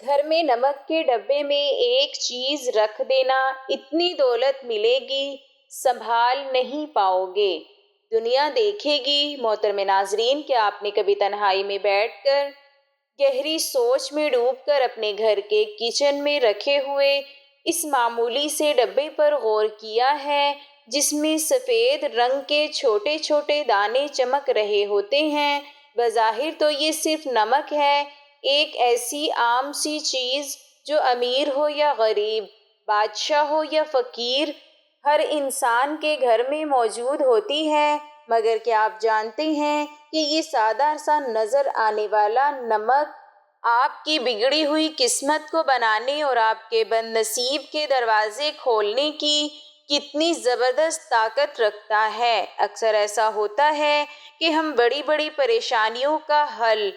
گھر میں نمک کے ڈبے میں ایک چیز رکھ دینا، اتنی دولت ملے گی سنبھال نہیں پاؤ گے، دنیا دیکھے گی۔ محترم ناظرین، کیا آپ نے کبھی تنہائی میں بیٹھ کر گہری سوچ میں ڈوب کر اپنے گھر کے کچن میں رکھے ہوئے اس معمولی سے ڈبے پر غور کیا ہے جس میں سفید رنگ کے چھوٹے چھوٹے دانے چمک رہے ہوتے ہیں؟ بظاہر تو یہ صرف نمک ہے، ایک ایسی عام سی چیز جو امیر ہو یا غریب، بادشاہ ہو یا فقیر، ہر انسان کے گھر میں موجود ہوتی ہے۔ مگر کیا آپ جانتے ہیں کہ یہ سادہ سا نظر آنے والا نمک آپ کی بگڑی ہوئی قسمت کو بنانے اور آپ کے بد نصیب کے دروازے کھولنے کی کتنی زبردست طاقت رکھتا ہے؟ اکثر ایسا ہوتا ہے کہ ہم بڑی بڑی پریشانیوں کا حل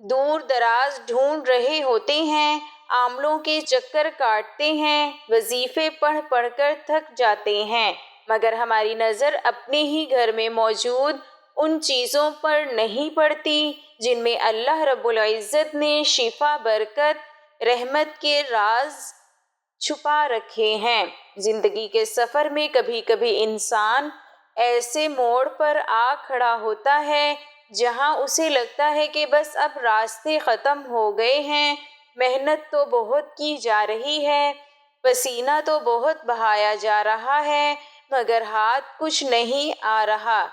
دور دراز ڈھونڈ رہے ہوتے ہیں، عاملوں کے چکر کاٹتے ہیں، وظیفے پڑھ پڑھ کر تھک جاتے ہیں، مگر ہماری نظر اپنے ہی گھر میں موجود ان چیزوں پر نہیں پڑتی جن میں اللہ رب العزت نے شفا، برکت، رحمت کے راز چھپا رکھے ہیں۔ زندگی کے سفر میں کبھی کبھی انسان ایسے موڑ پر آ کھڑا ہوتا ہے جہاں اسے لگتا ہے کہ بس اب راستے ختم ہو گئے ہیں، محنت تو بہت کی جا رہی ہے، پسینہ تو بہت بہایا جا رہا ہے، مگر ہاتھ کچھ نہیں آ رہا،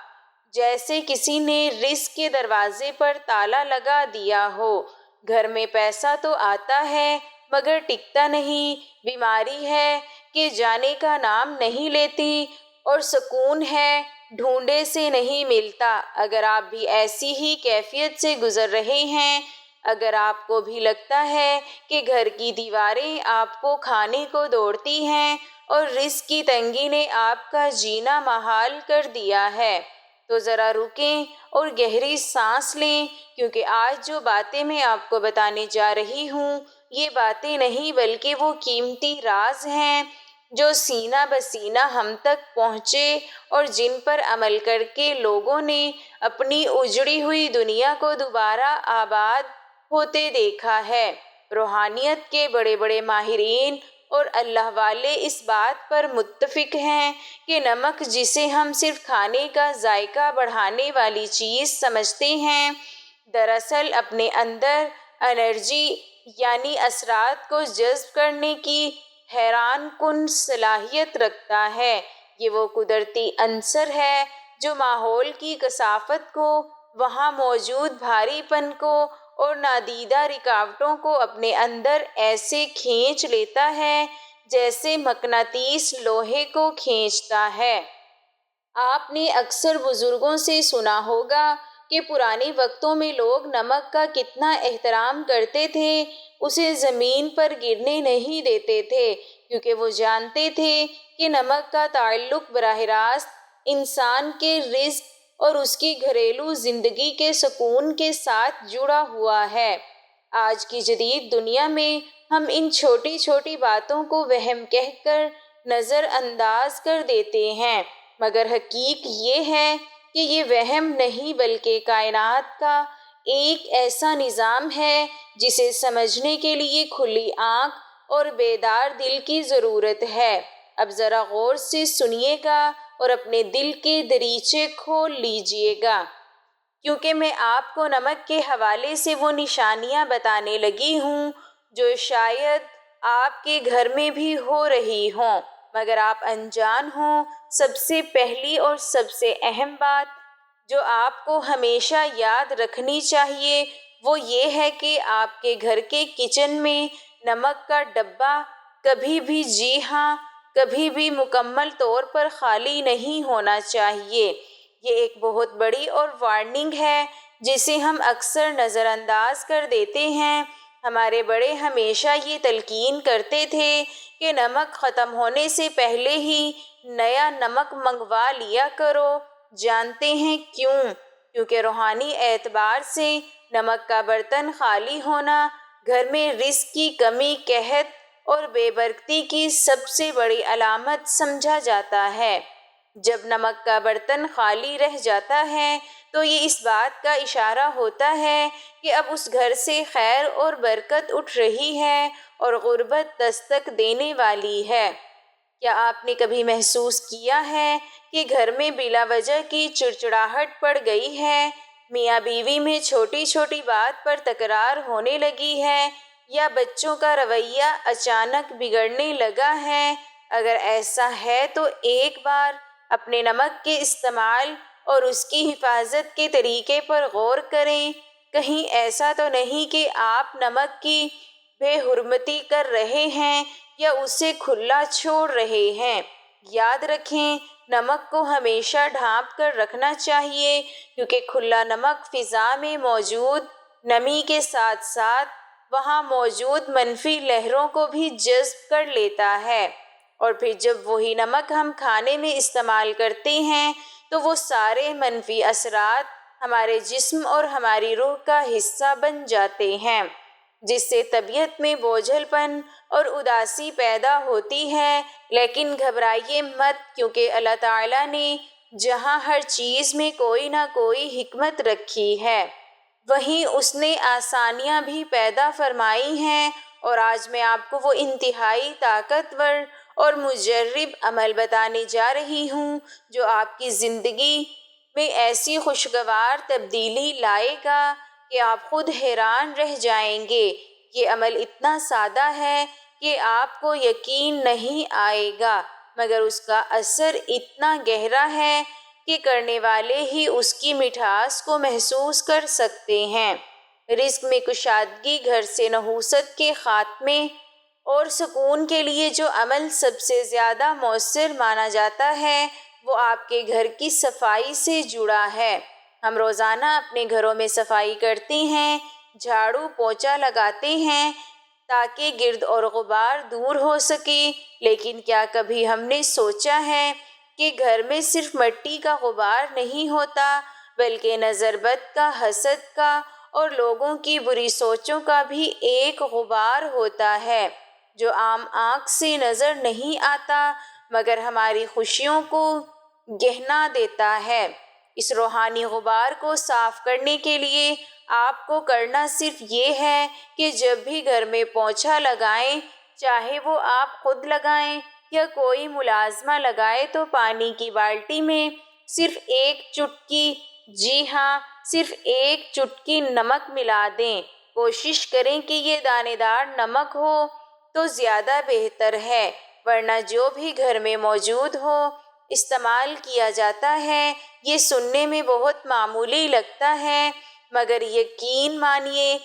جیسے کسی نے رزق کے دروازے پر تالا لگا دیا ہو۔ گھر میں پیسہ تو آتا ہے مگر ٹکتا نہیں، بیماری ہے کہ جانے کا نام نہیں لیتی، اور سکون ہے ڈھونڈے سے نہیں ملتا۔ اگر آپ بھی ایسی ہی کیفیت سے گزر رہے ہیں، اگر آپ کو بھی لگتا ہے کہ گھر کی دیواریں آپ کو کھانے کو دوڑتی ہیں اور رزق کی تنگی نے آپ کا جینا محال کر دیا ہے، تو ذرا رکیں اور گہری سانس لیں، کیونکہ آج جو باتیں میں آپ کو بتانے جا رہی ہوں، یہ باتیں نہیں بلکہ وہ قیمتی راز ہیں جو سینہ بسینہ ہم تک پہنچے اور جن پر عمل کر کے لوگوں نے اپنی اجڑی ہوئی دنیا کو دوبارہ آباد ہوتے دیکھا ہے۔ روحانیت کے بڑے بڑے ماہرین اور اللہ والے اس بات پر متفق ہیں کہ نمک، جسے ہم صرف کھانے کا ذائقہ بڑھانے والی چیز سمجھتے ہیں، دراصل اپنے اندر انرجی یعنی اثرات کو جذب کرنے کی حیران کن صلاحیت رکھتا ہے۔ یہ وہ قدرتی عنصر ہے جو ماحول کی کثافت کو، وہاں موجود بھاری پن کو اور نادیدہ رکاوٹوں کو اپنے اندر ایسے کھینچ لیتا ہے جیسے مقناطیس لوہے کو کھینچتا ہے۔ آپ نے اکثر بزرگوں سے سنا ہوگا کہ پرانے وقتوں میں لوگ نمک کا کتنا احترام کرتے تھے، اسے زمین پر گرنے نہیں دیتے تھے، کیونکہ وہ جانتے تھے کہ نمک کا تعلق براہ راست انسان کے رزق اور اس کی گھریلو زندگی کے سکون کے ساتھ جڑا ہوا ہے۔ آج کی جدید دنیا میں ہم ان چھوٹی چھوٹی باتوں کو وہم کہہ کر نظر انداز کر دیتے ہیں، مگر حقیقت یہ ہے کہ یہ وہم نہیں بلکہ کائنات کا ایک ایسا نظام ہے جسے سمجھنے کے لیے کھلی آنکھ اور بیدار دل کی ضرورت ہے۔ اب ذرا غور سے سنیے گا اور اپنے دل کے دریچے کھول لیجیے گا، کیونکہ میں آپ کو نمک کے حوالے سے وہ نشانیاں بتانے لگی ہوں جو شاید آپ کے گھر میں بھی ہو رہی ہوں، مگر آپ انجان ہوں۔ سب سے پہلی اور سب سے اہم بات جو آپ کو ہمیشہ یاد رکھنی چاہیے وہ یہ ہے کہ آپ کے گھر کے کچن میں نمک کا ڈبہ کبھی بھی، جی ہاں کبھی بھی، مکمل طور پر خالی نہیں ہونا چاہیے۔ یہ ایک بہت بڑی اور وارننگ ہے جسے ہم اکثر نظر انداز کر دیتے ہیں۔ ہمارے بڑے ہمیشہ یہ تلقین کرتے تھے کہ نمک ختم ہونے سے پہلے ہی نیا نمک منگوا لیا کرو۔ جانتے ہیں کیوں؟ کیونکہ روحانی اعتبار سے نمک کا برتن خالی ہونا گھر میں رزق کی کمی، قحط اور بے برکتی کی سب سے بڑی علامت سمجھا جاتا ہے۔ جب نمک کا برتن خالی رہ جاتا ہے تو یہ اس بات کا اشارہ ہوتا ہے کہ اب اس گھر سے خیر اور برکت اٹھ رہی ہے اور غربت دستک دینے والی ہے۔ کیا آپ نے کبھی محسوس کیا ہے کہ گھر میں بلا وجہ کی چڑچڑاہٹ پڑ گئی ہے؟ میاں بیوی میں چھوٹی چھوٹی بات پر تکرار ہونے لگی ہے یا بچوں کا رویہ اچانک بگڑنے لگا ہے؟ اگر ایسا ہے تو ایک بار اپنے نمک کے استعمال اور اس کی حفاظت کے طریقے پر غور کریں۔ کہیں ایسا تو نہیں کہ آپ نمک کی بے حرمتی کر رہے ہیں یا اسے کھلا چھوڑ رہے ہیں۔ یاد رکھیں، نمک کو ہمیشہ ڈھانپ کر رکھنا چاہیے کیونکہ کھلا نمک فضا میں موجود نمی کے ساتھ ساتھ وہاں موجود منفی لہروں کو بھی جذب کر لیتا ہے، اور پھر جب وہی نمک ہم کھانے میں استعمال کرتے ہیں تو وہ سارے منفی اثرات ہمارے جسم اور ہماری روح کا حصہ بن جاتے ہیں، جس سے طبیعت میں بوجھل پن اور اداسی پیدا ہوتی ہے۔ لیکن گھبرائیے مت، کیونکہ اللہ تعالیٰ نے جہاں ہر چیز میں کوئی نہ کوئی حکمت رکھی ہے، وہیں اس نے آسانیاں بھی پیدا فرمائی ہیں، اور آج میں آپ کو وہ انتہائی طاقتور اور مجرب عمل بتانے جا رہی ہوں جو آپ کی زندگی میں ایسی خوشگوار تبدیلی لائے گا کہ آپ خود حیران رہ جائیں گے۔ یہ عمل اتنا سادہ ہے کہ آپ کو یقین نہیں آئے گا، مگر اس کا اثر اتنا گہرا ہے کہ کرنے والے ہی اس کی مٹھاس کو محسوس کر سکتے ہیں۔ رزق میں کشادگی، گھر سے نحوست کے خاتمے اور سکون کے لیے جو عمل سب سے زیادہ مؤثر مانا جاتا ہے وہ آپ کے گھر کی صفائی سے جڑا ہے۔ ہم روزانہ اپنے گھروں میں صفائی کرتے ہیں، جھاڑو پوچھا لگاتے ہیں تاکہ گرد اور غبار دور ہو سکے، لیکن کیا کبھی ہم نے سوچا ہے کہ گھر میں صرف مٹی کا غبار نہیں ہوتا بلکہ نظر بد کا، حسد کا اور لوگوں کی بری سوچوں کا بھی ایک غبار ہوتا ہے جو عام آنکھ سے نظر نہیں آتا مگر ہماری خوشیوں کو گہنا دیتا ہے۔ اس روحانی غبار کو صاف کرنے کے لیے آپ کو کرنا صرف یہ ہے کہ جب بھی گھر میں پوچھا لگائیں، چاہے وہ آپ خود لگائیں یا کوئی ملازمہ لگائے، تو پانی کی بالٹی میں صرف ایک چٹکی، جی ہاں، صرف ایک چٹکی نمک ملا دیں۔ کوشش کریں کہ یہ دانے دار نمک ہو تو زیادہ بہتر ہے، ورنہ جو بھی گھر میں موجود ہو استعمال کیا جاتا ہے۔ یہ سننے میں بہت معمولی لگتا ہے مگر یقین مانیے،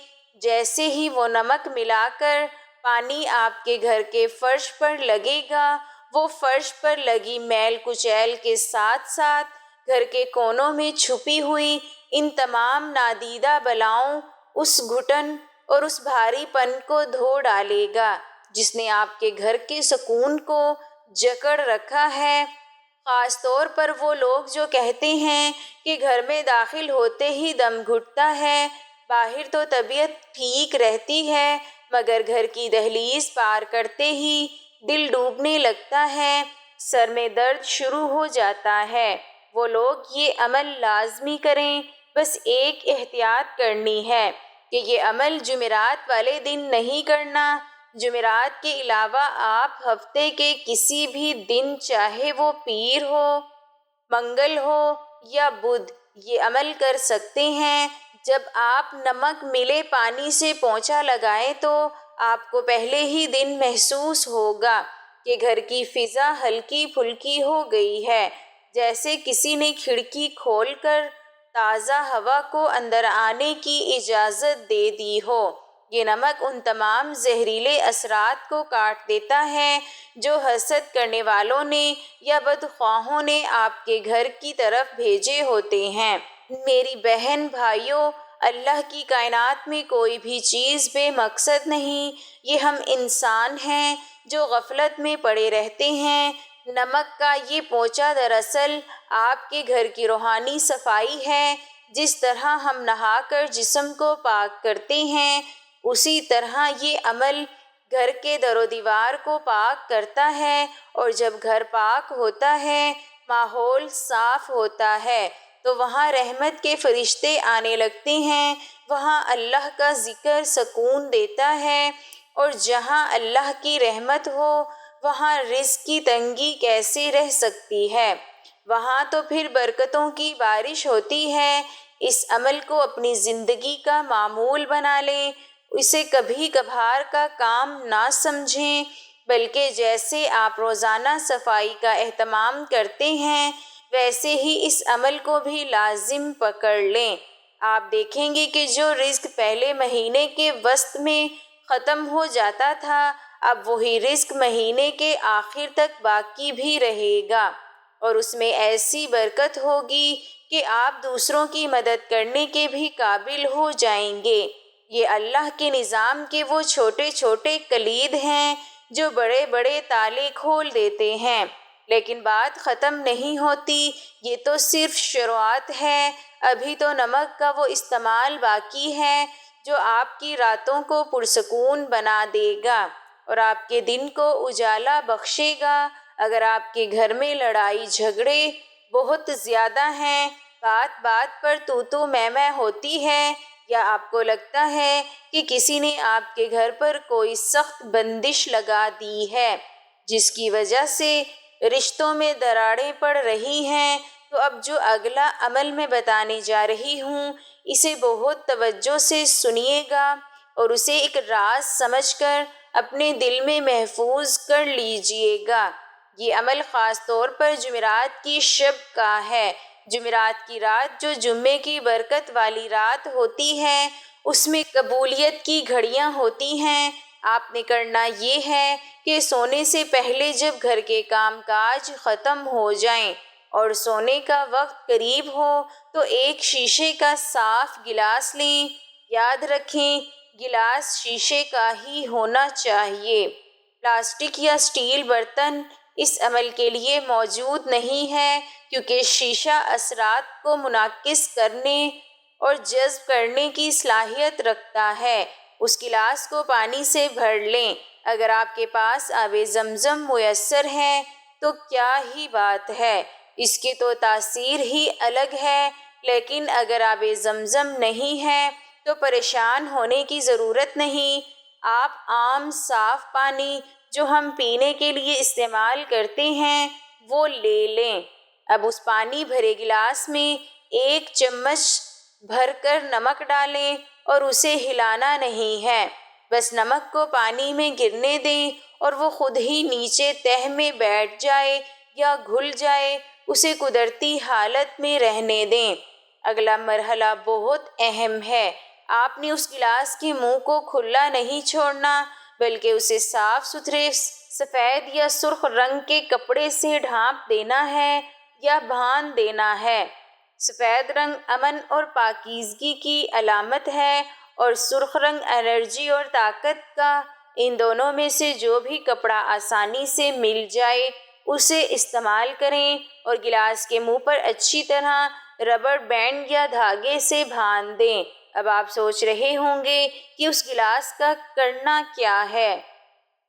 جیسے ہی وہ نمک ملا کر پانی آپ کے گھر کے فرش پر لگے گا، وہ فرش پر لگی میل کچیل کے ساتھ ساتھ گھر کے کونوں میں چھپی ہوئی ان تمام نادیدہ بلاؤں، اس گھٹن اور اس بھاری پن کو دھو ڈالے گا جس نے آپ کے گھر کے سکون کو جکڑ رکھا ہے۔ خاص طور پر وہ لوگ جو کہتے ہیں کہ گھر میں داخل ہوتے ہی دم گھٹتا ہے، باہر تو طبیعت ٹھیک رہتی ہے مگر گھر کی دہلیز پار کرتے ہی دل ڈوبنے لگتا ہے، سر میں درد شروع ہو جاتا ہے، وہ لوگ یہ عمل لازمی کریں۔ بس ایک احتیاط کرنی ہے کہ یہ عمل جمعرات والے دن نہیں کرنا۔ جمعرات کے علاوہ آپ ہفتے کے کسی بھی دن، چاہے وہ پیر ہو، منگل ہو یا بدھ، یہ عمل کر سکتے ہیں۔ جب آپ نمک ملے پانی سے پوچھا لگائیں تو آپ کو پہلے ہی دن محسوس ہوگا کہ گھر کی فضا ہلکی پھلکی ہو گئی ہے، جیسے کسی نے کھڑکی کھول کر تازہ ہوا کو اندر آنے کی اجازت دے دی ہو۔ یہ نمک ان تمام زہریلے اثرات کو کاٹ دیتا ہے جو حسد کرنے والوں نے یا بدخواہوں نے آپ کے گھر کی طرف بھیجے ہوتے ہیں۔ میری بہن بھائیوں، اللہ کی کائنات میں کوئی بھی چیز بے مقصد نہیں، یہ ہم انسان ہیں جو غفلت میں پڑے رہتے ہیں۔ نمک کا یہ پوچھا دراصل آپ کے گھر کی روحانی صفائی ہے۔ جس طرح ہم نہا کر جسم کو پاک کرتے ہیں، اسی طرح یہ عمل گھر کے در و دیوار کو پاک کرتا ہے، اور جب گھر پاک ہوتا ہے، ماحول صاف ہوتا ہے تو وہاں رحمت کے فرشتے آنے لگتے ہیں، وہاں اللہ کا ذکر سکون دیتا ہے، اور جہاں اللہ کی رحمت ہو وہاں رزق کی تنگی کیسے رہ سکتی ہے؟ وہاں تو پھر برکتوں کی بارش ہوتی ہے۔ اس عمل کو اپنی زندگی کا معمول بنا لیں، اسے کبھی کبھار کا کام نہ سمجھیں، بلکہ جیسے آپ روزانہ صفائی کا اہتمام کرتے ہیں ویسے ہی اس عمل کو بھی لازم پکڑ لیں۔ آپ دیکھیں گے کہ جو رزق پہلے مہینے کے وسط میں ختم ہو جاتا تھا، اب وہی رزق مہینے کے آخر تک باقی بھی رہے گا، اور اس میں ایسی برکت ہوگی کہ آپ دوسروں کی مدد کرنے کے بھی قابل ہو جائیں گے۔ یہ اللہ کے نظام کے وہ چھوٹے چھوٹے کلید ہیں جو بڑے بڑے تالے کھول دیتے ہیں، لیکن بات ختم نہیں ہوتی، یہ تو صرف شروعات ہے۔ ابھی تو نمک کا وہ استعمال باقی ہے جو آپ کی راتوں کو پرسکون بنا دے گا اور آپ کے دن کو اجالا بخشے گا۔ اگر آپ کے گھر میں لڑائی جھگڑے بہت زیادہ ہیں، بات بات پر تو میں ہوتی ہے، یا آپ کو لگتا ہے کہ کسی نے آپ کے گھر پر کوئی سخت بندش لگا دی ہے جس کی وجہ سے رشتوں میں دراڑیں پڑ رہی ہیں، تو اب جو اگلا عمل میں بتانے جا رہی ہوں اسے بہت توجہ سے سنیے گا اور اسے ایک راز سمجھ کر اپنے دل میں محفوظ کر لیجئے گا۔ یہ عمل خاص طور پر جمعرات کی شب کا ہے۔ جمعرات کی رات جو جمعے کی برکت والی رات ہوتی ہے، اس میں قبولیت کی گھڑیاں ہوتی ہیں۔ آپ نے کرنا یہ ہے کہ سونے سے پہلے جب گھر کے کام کاج ختم ہو جائیں اور سونے کا وقت قریب ہو تو ایک شیشے کا صاف گلاس لیں۔ یاد رکھیں، گلاس شیشے کا ہی ہونا چاہیے۔ پلاسٹک یا اسٹیل برتن اس عمل کے لیے موجود نہیں ہے، کیونکہ شیشہ اثرات کو منعکس کرنے اور جذب کرنے کی صلاحیت رکھتا ہے۔ اس گلاس کو پانی سے بھر لیں۔ اگر آپ کے پاس آب زمزم میسر ہے تو کیا ہی بات ہے، اس کی تو تاثیر ہی الگ ہے، لیکن اگر آب زمزم نہیں ہے تو پریشان ہونے کی ضرورت نہیں۔ آپ عام صاف پانی جو ہم پینے کے لیے استعمال کرتے ہیں وہ لے لیں۔ اب اس پانی بھرے گلاس میں 1 چمچ بھر کر نمک ڈالیں اور اسے ہلانا نہیں ہے، بس نمک کو پانی میں گرنے دیں اور وہ خود ہی نیچے تہہ میں بیٹھ جائے یا گھل جائے، اسے قدرتی حالت میں رہنے دیں۔ اگلا مرحلہ بہت اہم ہے۔ آپ نے اس گلاس کے منہ کو کھلا نہیں چھوڑنا، بلکہ اسے صاف ستھرے سفید یا سرخ رنگ کے کپڑے سے ڈھانپ دینا ہے یا باندھ دینا ہے۔ سفید رنگ امن اور پاکیزگی کی علامت ہے اور سرخ رنگ انرجی اور طاقت کا۔ ان دونوں میں سے جو بھی کپڑا آسانی سے مل جائے اسے استعمال کریں اور گلاس کے منہ پر اچھی طرح ربڑ بینڈ یا دھاگے سے باندھ دیں۔ اب آپ سوچ رہے ہوں گے کہ اس گلاس کا کرنا کیا ہے۔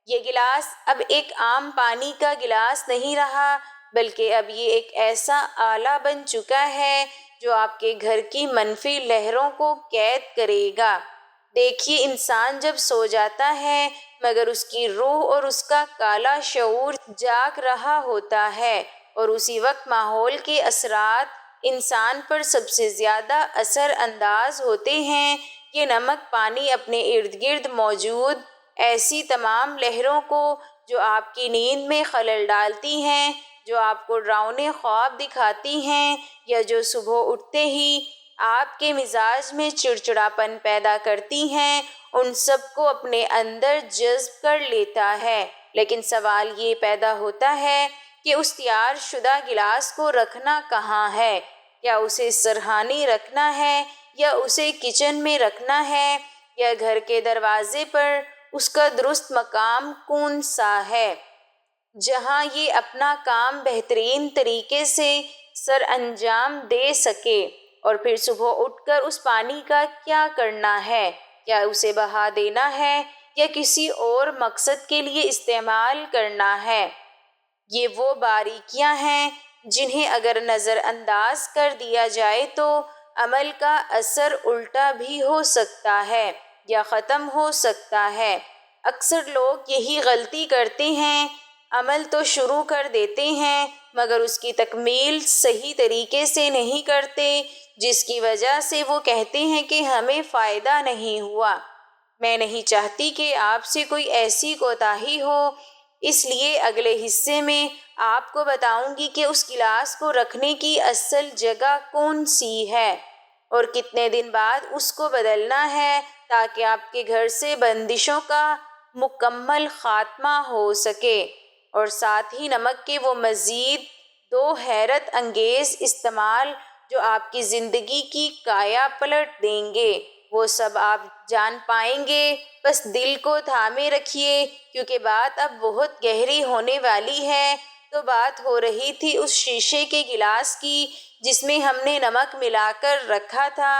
یہ گلاس اب ایک عام پانی کا گلاس نہیں رہا، بلکہ اب یہ ایک ایسا آلہ بن چکا ہے جو آپ کے گھر کی منفی لہروں کو قید کرے گا۔ دیکھیے، انسان جب سو جاتا ہے مگر اس کی روح اور اس کا کالا شعور جاگ رہا ہوتا ہے، اور اسی وقت ماحول کے اثرات انسان پر سب سے زیادہ اثر انداز ہوتے ہیں۔ یہ نمک پانی اپنے ارد گرد موجود ایسی تمام لہروں کو جو آپ کی نیند میں خلل ڈالتی ہیں، جو آپ کو ڈراؤنے خواب دکھاتی ہیں، یا جو صبح اٹھتے ہی آپ کے مزاج میں چڑچڑاپن پیدا کرتی ہیں، ان سب کو اپنے اندر جذب کر لیتا ہے۔ لیکن سوال یہ پیدا ہوتا ہے کہ اس تیار شدہ گلاس کو رکھنا کہاں ہے؟ کیا اسے سرہانے رکھنا ہے، یا اسے کچن میں رکھنا ہے، یا گھر کے دروازے پر؟ اس کا درست مقام کون سا ہے جہاں یہ اپنا کام بہترین طریقے سے سر انجام دے سکے؟ اور پھر صبح اٹھ کر اس پانی کا کیا کرنا ہے؟ کیا اسے بہا دینا ہے یا کسی اور مقصد کے لیے استعمال کرنا ہے؟ یہ وہ باریکیاں ہیں جنہیں اگر نظر انداز کر دیا جائے تو عمل کا اثر الٹا بھی ہو سکتا ہے یا ختم ہو سکتا ہے۔ اکثر لوگ یہی غلطی کرتے ہیں، عمل تو شروع کر دیتے ہیں مگر اس کی تکمیل صحیح طریقے سے نہیں کرتے، جس کی وجہ سے وہ کہتے ہیں کہ ہمیں فائدہ نہیں ہوا۔ میں نہیں چاہتی کہ آپ سے کوئی ایسی کوتاہی ہو، اس لیے اگلے حصے میں آپ کو بتاؤں گی کہ اس گلاس کو رکھنے کی اصل جگہ کون سی ہے اور کتنے دن بعد اس کو بدلنا ہے تاکہ آپ کے گھر سے بندشوں کا مکمل خاتمہ ہو سکے، اور ساتھ ہی نمک کے وہ مزید دو حیرت انگیز استعمال جو آپ کی زندگی کی کایا پلٹ دیں گے، وہ سب آپ جان پائیں گے۔ بس دل کو تھامے رکھیے کیونکہ بات اب بہت گہری ہونے والی ہے۔ تو بات ہو رہی تھی اس شیشے کے گلاس کی جس میں ہم نے نمک ملا کر رکھا تھا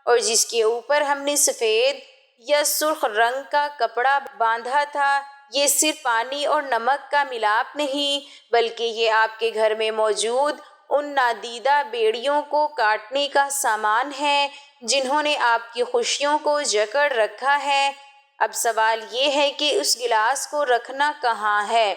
اور جس کے اوپر ہم نے سفید یا سرخ رنگ کا کپڑا باندھا تھا۔ یہ صرف پانی اور نمک کا ملاپ نہیں بلکہ یہ آپ کے گھر میں موجود ان نادیدہ بیڑیوں کو کاٹنے کا سامان ہے جنہوں نے آپ کی خوشیوں کو جکڑ رکھا ہے۔ اب سوال یہ ہے کہ اس گلاس کو رکھنا کہاں ہے؟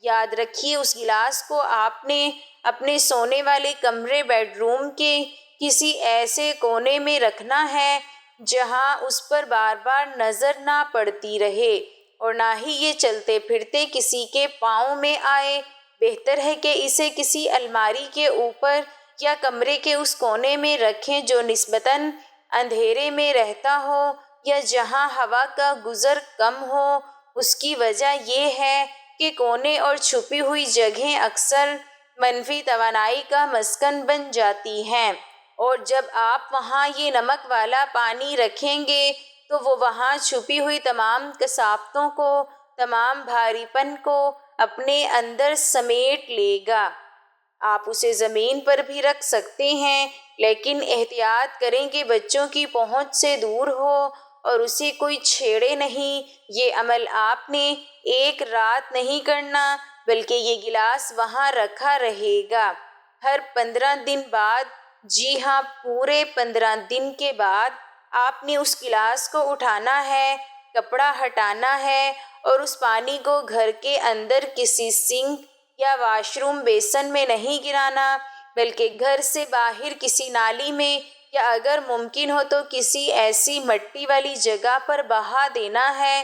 یاد رکھیے اس گلاس کو آپ نے اپنے سونے والے کمرے بیڈ روم کے کسی ایسے کونے میں رکھنا ہے جہاں اس پر بار بار نظر نہ پڑتی رہے اور نہ ہی یہ چلتے پھرتے کسی کے پاؤں میں آئے۔ بہتر ہے کہ اسے کسی الماری کے اوپر یا کمرے کے اس کونے میں رکھیں جو نسبتاً اندھیرے میں رہتا ہو یا جہاں ہوا کا گزر کم ہو۔ اس کی وجہ یہ ہے کہ کونے اور چھپی ہوئی جگہیں اکثر منفی توانائی کا مسکن بن جاتی ہیں، اور جب آپ وہاں یہ نمک والا پانی رکھیں گے تو وہ وہاں چھپی ہوئی تمام کثافتوں کو، تمام بھاری پن کو اپنے اندر سمیٹ لے گا۔ آپ اسے زمین پر بھی رکھ سکتے ہیں لیکن احتیاط کریں کہ بچوں کی پہنچ سے دور ہو اور اسے کوئی چھیڑے نہیں۔ یہ عمل آپ نے ایک رات نہیں کرنا بلکہ یہ گلاس وہاں رکھا رہے گا۔ ہر 15 دن بعد، جی ہاں پورے 15 دن کے بعد، آپ نے اس گلاس کو اٹھانا ہے، کپڑا ہٹانا ہے اور اس پانی کو گھر کے اندر کسی سنک یا واش روم بیسن میں نہیں گرانا بلکہ گھر سے باہر کسی نالی میں یا اگر ممکن ہو تو کسی ایسی مٹی والی جگہ پر بہا دینا ہے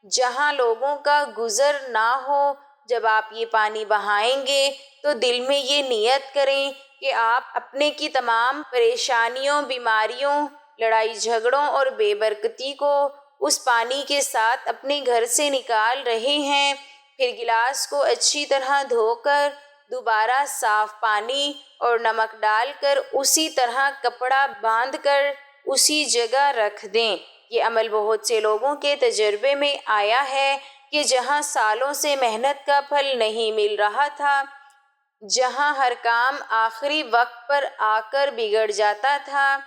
جہاں لوگوں کا گزر نہ ہو۔ جب آپ یہ پانی بہائیں گے تو دل میں یہ نیت کریں کہ آپ اپنے کی تمام پریشانیوں، بیماریوں، لڑائی جھگڑوں اور بے برکتی کو اس پانی کے ساتھ اپنے گھر سے نکال رہے ہیں۔ پھر گلاس کو اچھی طرح دھو کر دوبارہ صاف پانی اور نمک ڈال کر اسی طرح کپڑا باندھ کر اسی جگہ رکھ دیں۔ یہ عمل بہت سے لوگوں کے تجربے میں آیا ہے کہ جہاں سالوں سے محنت کا پھل نہیں مل رہا تھا، جہاں ہر کام آخری وقت پر آ کر بگڑ جاتا تھا،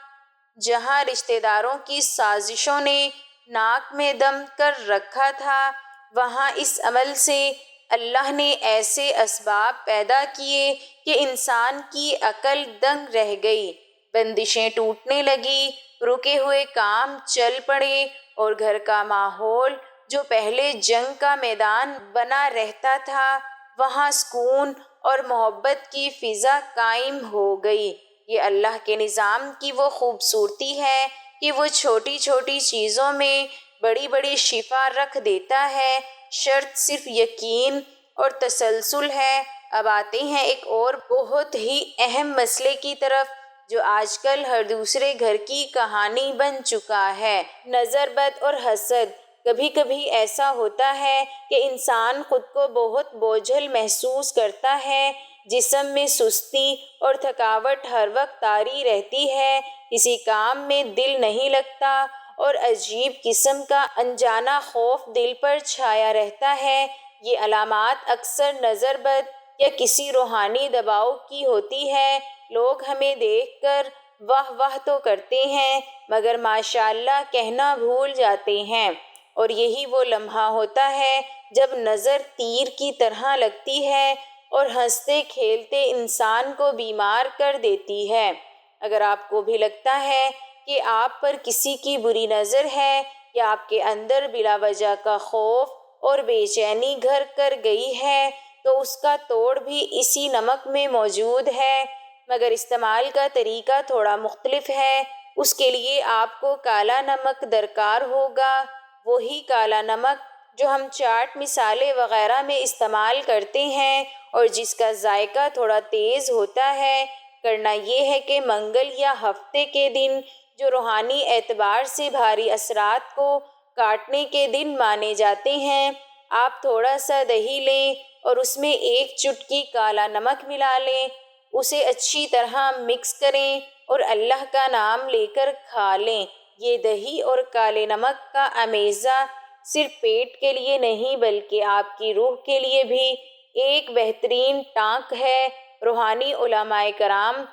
جہاں رشتہ داروں کی سازشوں نے ناک میں دم کر رکھا تھا، وہاں اس عمل سے اللہ نے ایسے اسباب پیدا کیے کہ انسان کی عقل دنگ رہ گئی، بندشیں ٹوٹنے لگی، رکے ہوئے کام چل پڑے اور گھر کا ماحول جو پہلے جنگ کا میدان بنا رہتا تھا وہاں سکون اور محبت کی فضا قائم ہو گئی۔ یہ اللہ کے نظام کی وہ خوبصورتی ہے کہ وہ چھوٹی چھوٹی چیزوں میں بڑی بڑی شفا رکھ دیتا ہے، شرط صرف یقین اور تسلسل ہے۔ اب آتے ہیں ایک اور بہت ہی اہم مسئلے کی طرف جو آج کل ہر دوسرے گھر کی کہانی بن چکا ہے، نظر بد اور حسد۔ کبھی کبھی ایسا ہوتا ہے کہ انسان خود کو بہت بوجھل محسوس کرتا ہے، جسم میں سستی اور تھکاوٹ ہر وقت طاری رہتی ہے، کسی کام میں دل نہیں لگتا اور عجیب قسم کا انجانا خوف دل پر چھایا رہتا ہے۔ یہ علامات اکثر نظر بد یا کسی روحانی دباؤ کی ہوتی ہے۔ لوگ ہمیں دیکھ کر واہ واہ تو کرتے ہیں مگر ماشاءاللہ کہنا بھول جاتے ہیں، اور یہی وہ لمحہ ہوتا ہے جب نظر تیر کی طرح لگتی ہے اور ہنستے کھیلتے انسان کو بیمار کر دیتی ہے۔ اگر آپ کو بھی لگتا ہے کہ آپ پر کسی کی بری نظر ہے یا آپ کے اندر بلا وجہ کا خوف اور بے چینی گھر کر گئی ہے تو اس کا توڑ بھی اسی نمک میں موجود ہے، مگر استعمال کا طریقہ تھوڑا مختلف ہے۔ اس کے لیے آپ کو کالا نمک درکار ہوگا، وہی کالا نمک جو ہم چاٹ مسالے وغیرہ میں استعمال کرتے ہیں اور جس کا ذائقہ تھوڑا تیز ہوتا ہے۔ کرنا یہ ہے کہ منگل یا ہفتے کے دن جو روحانی اعتبار سے بھاری اثرات کو کاٹنے کے دن مانے جاتے ہیں، آپ تھوڑا سا دہی لیں اور اس میں 1 چٹکی کالا نمک ملا لیں، اسے اچھی طرح مکس کریں اور اللہ کا نام لے کر کھا لیں۔ یہ دہی اور کالے نمک کا امیزہ صرف پیٹ کے لیے نہیں بلکہ آپ کی روح کے لیے بھی ایک بہترین ٹانک ہے۔ روحانی علماء کرام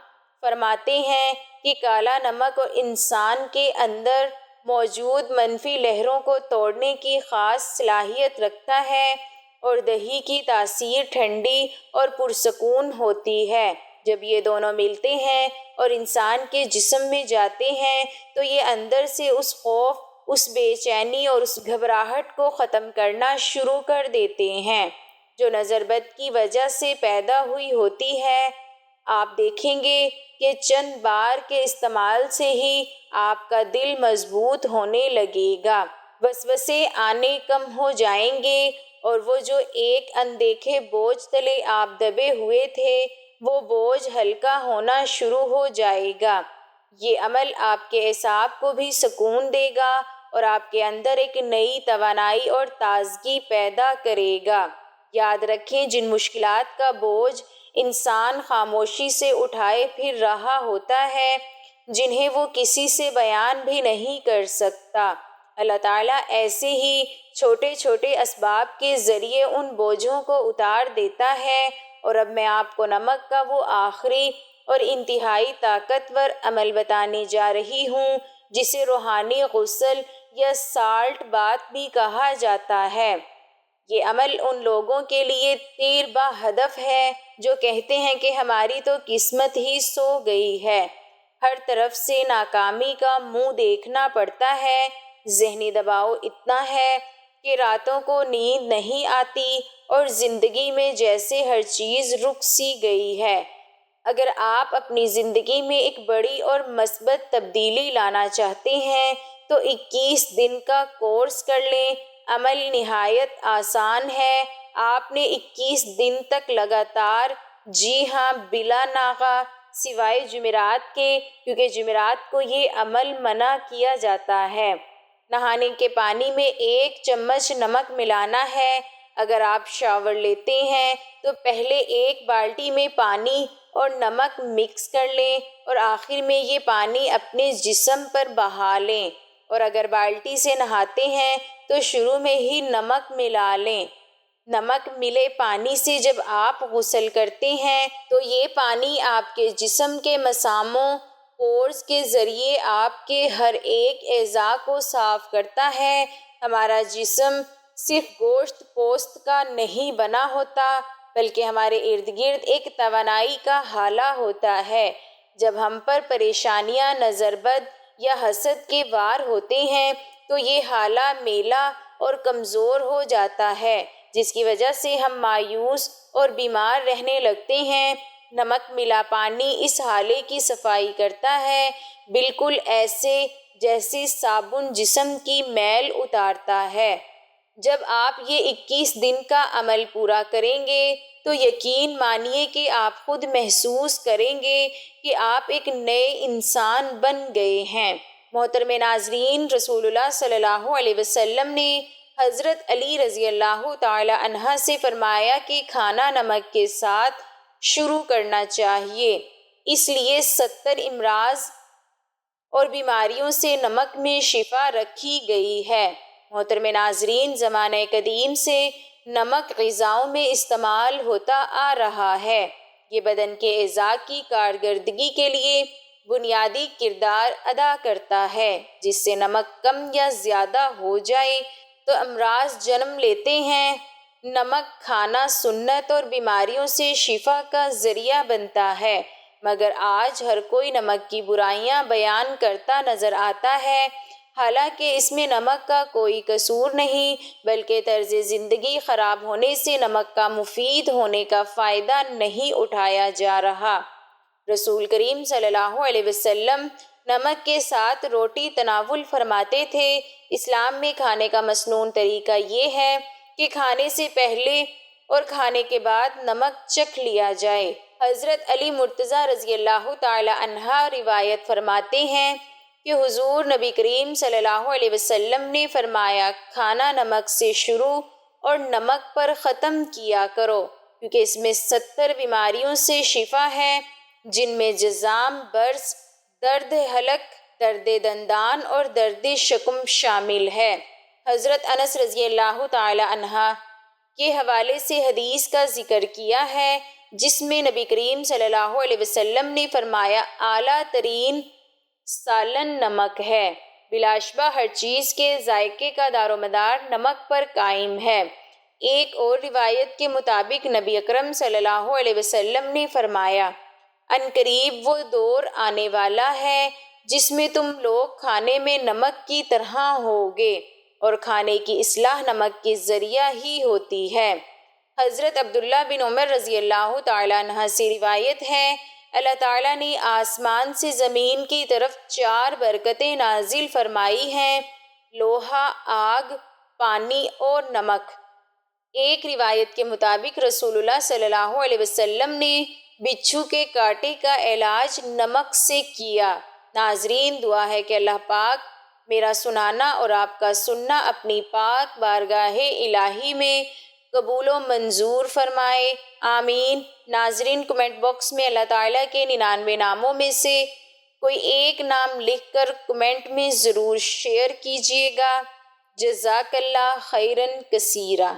فرماتے ہیں کہ کالا نمک اور انسان کے اندر موجود منفی لہروں کو توڑنے کی خاص صلاحیت رکھتا ہے اور دہی کی تاثیر ٹھنڈی اور پرسکون ہوتی ہے۔ جب یہ دونوں ملتے ہیں اور انسان کے جسم میں جاتے ہیں تو یہ اندر سے اس خوف، اس بے چینی اور اس گھبراہٹ کو ختم کرنا شروع کر دیتے ہیں جو نظر بد کی وجہ سے پیدا ہوئی ہوتی ہے۔ آپ دیکھیں گے کہ چند بار کے استعمال سے ہی آپ کا دل مضبوط ہونے لگے گا، وسوسے آنے کم ہو جائیں گے اور وہ جو ایک اندیکھے بوجھ تلے آپ دبے ہوئے تھے وہ بوجھ ہلکا ہونا شروع ہو جائے گا۔ یہ عمل آپ کے اعصاب کو بھی سکون دے گا اور آپ کے اندر ایک نئی توانائی اور تازگی پیدا کرے گا۔ یاد رکھیں، جن مشکلات کا بوجھ انسان خاموشی سے اٹھائے پھر رہا ہوتا ہے، جنہیں وہ کسی سے بیان بھی نہیں کر سکتا، اللہ تعالیٰ ایسے ہی چھوٹے چھوٹے اسباب کے ذریعے ان بوجھوں کو اتار دیتا ہے۔ اور اب میں آپ کو نمک کا وہ آخری اور انتہائی طاقتور عمل بتانے جا رہی ہوں جسے روحانی غسل یا سالٹ بات بھی کہا جاتا ہے۔ یہ عمل ان لوگوں کے لیے تیر بہ ہدف ہے جو کہتے ہیں کہ ہماری تو قسمت ہی سو گئی ہے، ہر طرف سے ناکامی کا منہ دیکھنا پڑتا ہے، ذہنی دباؤ اتنا ہے کہ راتوں کو نیند نہیں آتی اور زندگی میں جیسے ہر چیز رک سی گئی ہے۔ اگر آپ اپنی زندگی میں ایک بڑی اور مثبت تبدیلی لانا چاہتے ہیں تو 21 دن کا کورس کر لیں۔ عمل نہایت آسان ہے۔ آپ نے 21 دن تک لگاتار، جی ہاں بلا ناغہ، سوائے جمعرات کے، کیونکہ جمعرات کو یہ عمل منع کیا جاتا ہے، نہانے کے پانی میں 1 چمچ نمک ملانا ہے۔ اگر آپ شاور لیتے ہیں تو پہلے 1 بالٹی میں پانی اور نمک مکس کر لیں اور آخر میں یہ پانی اپنے جسم پر بہا لیں، اور اگر بالٹی سے نہاتے ہیں تو شروع میں ہی نمک ملا لیں۔ نمک ملے پانی سے جب آپ غسل کرتے ہیں تو یہ پانی آپ کے جسم کے مساموں، پورز کے ذریعے آپ کے ہر ایک اعضاء کو صاف کرتا ہے۔ ہمارا جسم صرف گوشت پوست کا نہیں بنا ہوتا بلکہ ہمارے ارد گرد ایک توانائی کا ہالہ ہوتا ہے۔ جب ہم پر پریشانیاں، نظر بد یا حسد کے وار ہوتے ہیں تو یہ ہالہ میلا اور کمزور ہو جاتا ہے، جس کی وجہ سے ہم مایوس اور بیمار رہنے لگتے ہیں۔ نمک ملا پانی اس ہالے کی صفائی کرتا ہے، بالکل ایسے جیسے صابن جسم کی میل اتارتا ہے۔ جب آپ یہ 21 دن کا عمل پورا کریں گے تو یقین مانیے کہ آپ خود محسوس کریں گے کہ آپ ایک نئے انسان بن گئے ہیں۔ محترم ناظرین، رسول اللہ صلی اللہ علیہ وسلم نے حضرت علی رضی اللہ تعالی عنہ سے فرمایا کہ کھانا نمک کے ساتھ شروع کرنا چاہیے، اس لیے 70 امراض اور بیماریوں سے نمک میں شفا رکھی گئی ہے۔ محترم ناظرین، زمانہ قدیم سے نمک غذاؤں میں استعمال ہوتا آ رہا ہے۔ یہ بدن کے اعضاء کی کارکردگی کے لیے بنیادی کردار ادا کرتا ہے، جس سے نمک کم یا زیادہ ہو جائے تو امراض جنم لیتے ہیں۔ نمک کھانا سنت اور بیماریوں سے شفا کا ذریعہ بنتا ہے، مگر آج ہر کوئی نمک کی برائیاں بیان کرتا نظر آتا ہے، حالانکہ اس میں نمک کا کوئی قصور نہیں، بلکہ طرز زندگی خراب ہونے سے نمک کا مفید ہونے کا فائدہ نہیں اٹھایا جا رہا۔ رسول کریم صلی اللہ علیہ وسلم نمک کے ساتھ روٹی تناول فرماتے تھے۔ اسلام میں کھانے کا مسنون طریقہ یہ ہے کہ کھانے سے پہلے اور کھانے کے بعد نمک چکھ لیا جائے۔ حضرت علی مرتضیٰ رضی اللہ تعالی عنہ روایت فرماتے ہیں کہ حضور نبی کریم صلی اللہ علیہ وسلم نے فرمایا، کھانا نمک سے شروع اور نمک پر ختم کیا کرو، کیونکہ اس میں 70 بیماریوں سے شفا ہے، جن میں جذام، برس، درد حلق، درد دندان اور درد شکم شامل ہے۔ حضرت انس رضی اللہ تعالی عنہ کے حوالے سے حدیث کا ذکر کیا ہے، جس میں نبی کریم صلی اللہ علیہ وسلم نے فرمایا، اعلیٰ ترین سالن نمک ہے۔ بلا شبہ ہر چیز کے ذائقے کا دار و مدار نمک پر قائم ہے۔ ایک اور روایت کے مطابق نبی اکرم صلی اللہ علیہ وسلم نے فرمایا، عنقریب وہ دور آنے والا ہے جس میں تم لوگ کھانے میں نمک کی طرح ہوگے، اور کھانے کی اصلاح نمک کے ذریعہ ہی ہوتی ہے۔ حضرت عبداللہ بن عمر رضی اللہ تعالیٰ عنہ سے روایت ہے، اللہ تعالیٰ نے آسمان سے زمین کی طرف 4 برکتیں نازل فرمائی ہیں: لوہا، آگ، پانی اور نمک۔ ایک روایت کے مطابق رسول اللہ صلی اللہ علیہ وسلم نے بچھو کے کانٹے کا علاج نمک سے کیا۔ ناظرین، دعا ہے کہ اللہ پاک میرا سنانا اور آپ کا سننا اپنی پاک بارگاہ الہی میں قبول و منظور فرمائے، آمین۔ ناظرین، کمنٹ باکس میں اللہ تعالیٰ کے 99 ناموں میں سے کوئی ایک نام لکھ کر کمنٹ میں ضرور شیئر کیجیے گا۔ جزاک اللہ خیراً کثیرا۔